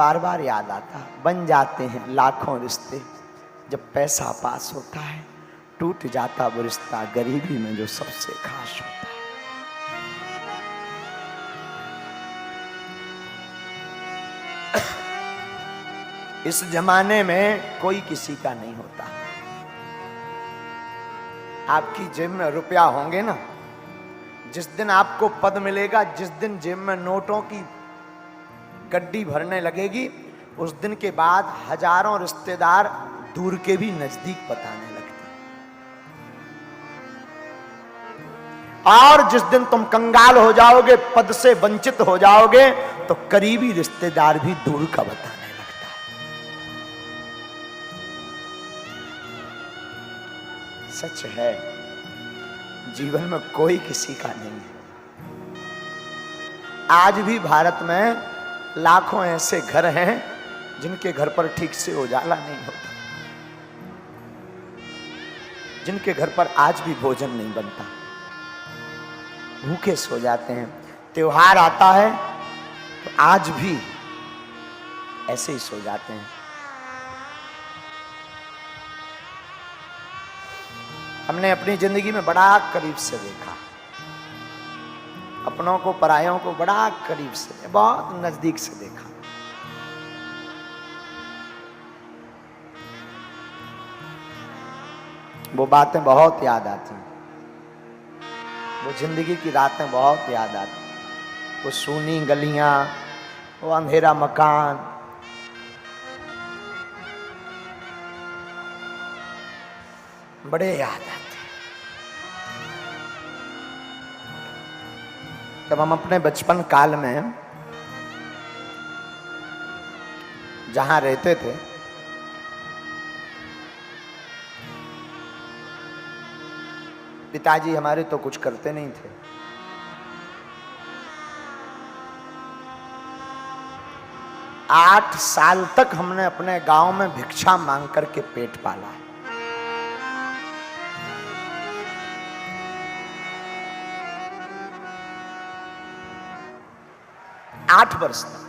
बार बार याद आता। बन जाते हैं लाखों रिश्ते जब पैसा पास होता है, टूट जाता वो रिश्ता गरीबी में जो सबसे खास होता है। इस जमाने में कोई किसी का नहीं होता। आपकी जेब में रुपया होंगे ना, जिस दिन आपको पद मिलेगा, जिस दिन जेब में नोटों की गड्डी भरने लगेगी, उस दिन के बाद हजारों रिश्तेदार दूर के भी नजदीक बताने लगते हैं। और जिस दिन तुम कंगाल हो जाओगे, पद से वंचित हो जाओगे, तो करीबी रिश्तेदार भी दूर का बताने लगता है। सच है, जीवन में कोई किसी का नहीं है। आज भी भारत में लाखों ऐसे घर हैं जिनके घर पर ठीक से उजाला नहीं होता, जिनके घर पर आज भी भोजन नहीं बनता, भूखे सो जाते हैं। त्योहार आता है तो आज भी ऐसे ही सो जाते हैं। हमने अपनी जिंदगी में बड़ा करीब से देखा, अपनों को परायों को बड़ा करीब से, बहुत नजदीक से देखा। वो बातें बहुत याद आती हैं, वो जिंदगी की रातें बहुत याद आती। वो सूनी गलियां, वो अंधेरा मकान, बड़े याद आते। जब हम अपने बचपन काल में जहां रहते थे, पिताजी हमारे तो कुछ करते नहीं थे। आठ साल तक हमने अपने गांव में भिक्षा मांग करके पेट पाला है। 8 वर्ष तक।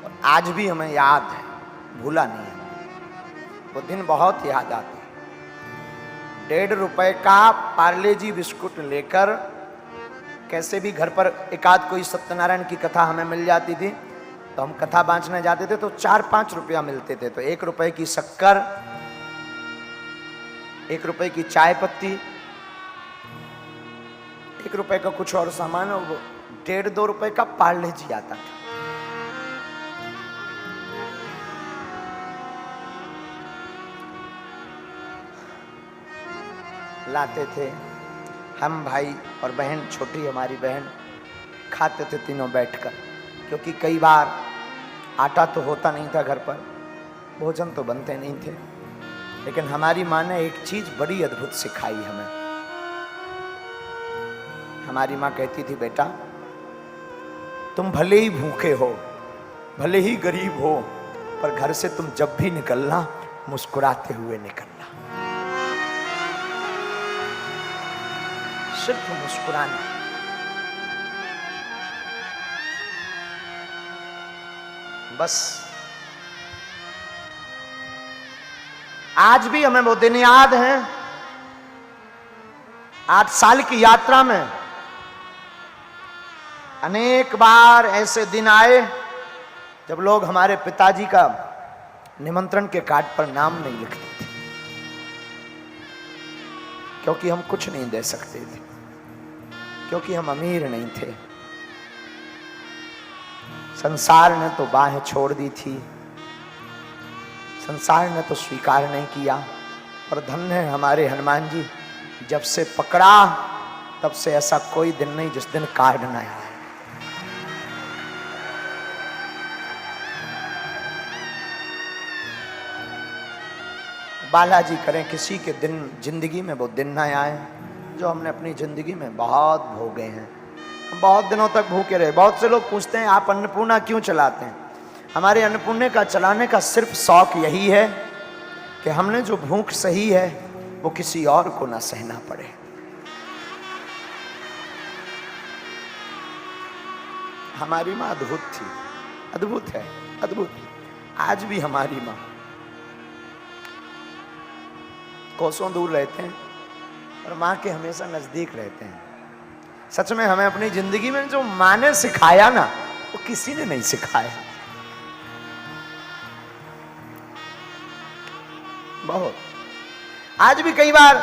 और आज भी हमें याद है, भूला नहीं है। वो दिन बहुत याद आते। 1.5 रुपए का पार्ले जी बिस्कुट लेकर कैसे भी घर पर एकाध कोई सत्यनारायण की कथा हमें मिल जाती थी, तो हम कथा बांचने जाते थे तो 4-5 रुपया मिलते थे। तो 1 रुपए की शक्कर, 1 रुपए की चाय पत्ती, 1 रुपए का कुछ और सामान, 1.5-2 रुपए का पार्ले जी आता था। लाते थे हम, भाई और बहन, छोटी हमारी बहन, खाते थे तीनों बैठकर। क्योंकि कई बार आटा तो होता नहीं था घर पर, भोजन तो बनते नहीं थे। लेकिन हमारी माँ ने एक चीज बड़ी अद्भुत सिखाई हमें। हमारी माँ कहती थी, बेटा तुम भले ही भूखे हो, भले ही गरीब हो, पर घर से तुम जब भी निकलना मुस्कुराते हुए निकलना। सिर्फ मुस्कुराना। बस आज भी हमें वो दिन याद हैं। 8 साल की यात्रा में अनेक बार ऐसे दिन आए जब लोग हमारे पिताजी का निमंत्रण के कार्ड पर नाम नहीं लिखते थे, क्योंकि हम कुछ नहीं दे सकते थे, क्योंकि हम अमीर नहीं थे। संसार ने तो बाहें छोड़ दी थी, संसार ने तो स्वीकार नहीं किया। और धन्य है हमारे हनुमान जी, जब से पकड़ा तब से ऐसा कोई दिन नहीं जिस दिन कार्ड न आया। बालाजी करें किसी के दिन जिंदगी में वो दिन ना आए जो हमने अपनी जिंदगी में बहुत भोगे हैं। हम बहुत दिनों तक भूखे रहे। बहुत से लोग पूछते हैं आप अन्नपूर्णा क्यों चलाते हैं? हमारे अन्नपूर्णा का चलाने का सिर्फ शौक यही है कि हमने जो भूख सही है वो किसी और को ना सहना पड़े। हमारी माँ अद्भुत थी, अद्भुत है, अद्भुत। आज भी हमारी माँ, कोसों दूर रहते हैं और माँ के हमेशा नजदीक रहते हैं। सच में हमें अपनी जिंदगी में जो माँ ने सिखाया ना, वो किसी ने नहीं सिखाया। बहुत। आज भी कई बार,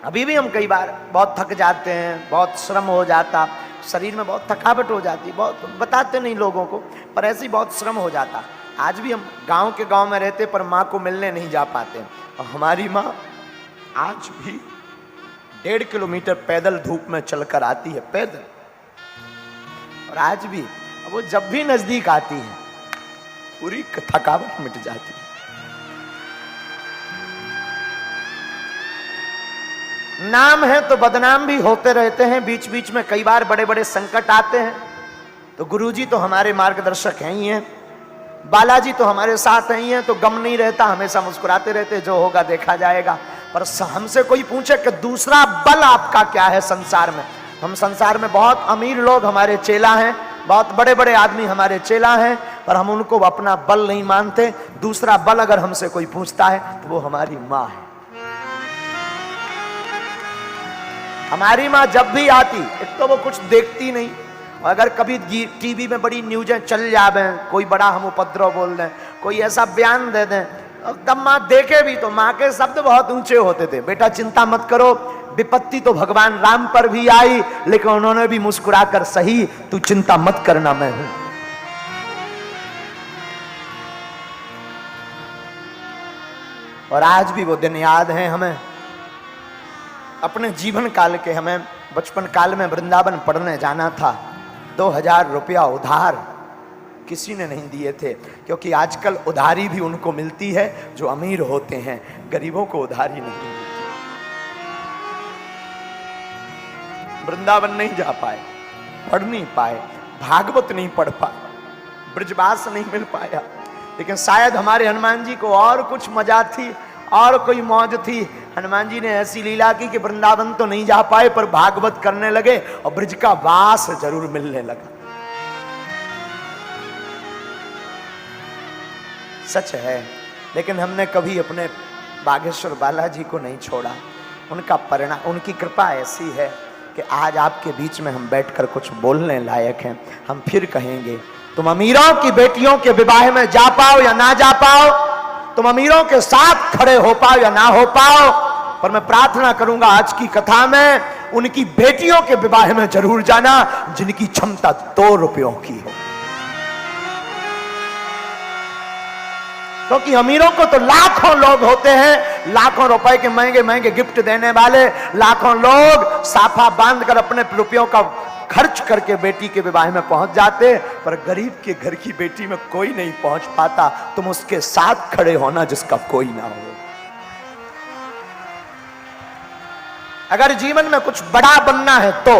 अभी भी हम कई बार बहुत थक जाते हैं, बहुत श्रम हो जाता, शरीर में बहुत थकावट हो जाती, बहुत बताते नहीं लोगों को, पर ऐसे ही बहुत श्रम हो जाता। आज भी हम गांव के गांव में रहते पर माँ को मिलने नहीं जा पाते। और हमारी माँ आज भी 1.5 किलोमीटर पैदल धूप में चलकर आती है, पैदल। और आज भी वो जब भी नजदीक आती है पूरी थकावट मिट जाती है। नाम है तो बदनाम भी होते रहते हैं, बीच बीच में कई बार बड़े बड़े संकट आते हैं, तो गुरुजी तो हमारे मार्गदर्शक हैं ही हैं, बालाजी तो हमारे साथ ही हैं, तो गम नहीं रहता, हमेशा मुस्कुराते रहते, जो होगा देखा जाएगा। पर हमसे कोई पूछे कि दूसरा बल आपका क्या है संसार में, हम संसार में बहुत अमीर लोग हमारे चेला हैं, बहुत बड़े बड़े आदमी हमारे चेला हैं, पर हम उनको अपना बल नहीं मानते। दूसरा बल अगर हमसे कोई पूछता है तो वो हमारी माँ है। हमारी माँ जब भी आती, एक तो वो कुछ देखती नहीं, और अगर कभी टीवी में बड़ी न्यूज़ें चल जावे, कोई बड़ा हम उपद्रव बोल दें, कोई ऐसा बयान दे दें, तब माँ देखे भी तो माँ के शब्द बहुत ऊंचे होते थे। बेटा चिंता मत करो, विपत्ति तो भगवान राम पर भी आई, लेकिन उन्होंने भी मुस्कुरा कर सही, तू चिंता मत करना, मैं हूं। और आज भी वो दिन याद है हमें, अपने जीवन काल के। हमें बचपन काल में वृंदावन पढ़ने जाना था, 2000 रुपया उधार किसी ने नहीं दिए थे, क्योंकि आजकल उधारी भी उनको मिलती है जो अमीर होते हैं, गरीबों को उधारी नहीं मिलती। वृंदावन नहीं जा पाए, पढ़ नहीं पाए, भागवत नहीं पढ़ पाए, ब्रजवास नहीं मिल पाया, लेकिन शायद हमारे हनुमान जी को और कुछ मजा थी और कोई मौज थी। हनुमान जी ने ऐसी लीला की कि वृंदावन तो नहीं जा पाए पर भागवत करने लगे और ब्रज का वास जरूर मिलने लगा। सच है, लेकिन हमने कभी अपने बागेश्वर बालाजी को नहीं छोड़ा। उनका परिणाम, उनकी कृपा ऐसी है कि आज आपके बीच में हम बैठकर कुछ बोलने लायक हैं। हम फिर कहेंगे, तुम अमीरों की बेटियों के विवाह में जा पाओ या ना जा पाओ, तुम अमीरों के साथ खड़े हो पाओ या ना हो पाओ, पर मैं प्रार्थना करूंगा आज की कथा में उनकी बेटियों के विवाह में जरूर जाना जिनकी क्षमता 2 रुपयों की हो। क्योंकि अमीरों को तो लाखों लोग होते हैं, लाखों रुपए के महंगे महंगे गिफ्ट देने वाले, लाखों लोग साफा बांधकर अपने रुपयों का खर्च करके बेटी के विवाह में पहुंच जाते, पर गरीब के घर की बेटी में कोई नहीं पहुंच पाता। तुम उसके साथ खड़े होना जिसका कोई ना हो। अगर जीवन में कुछ बड़ा बनना है तो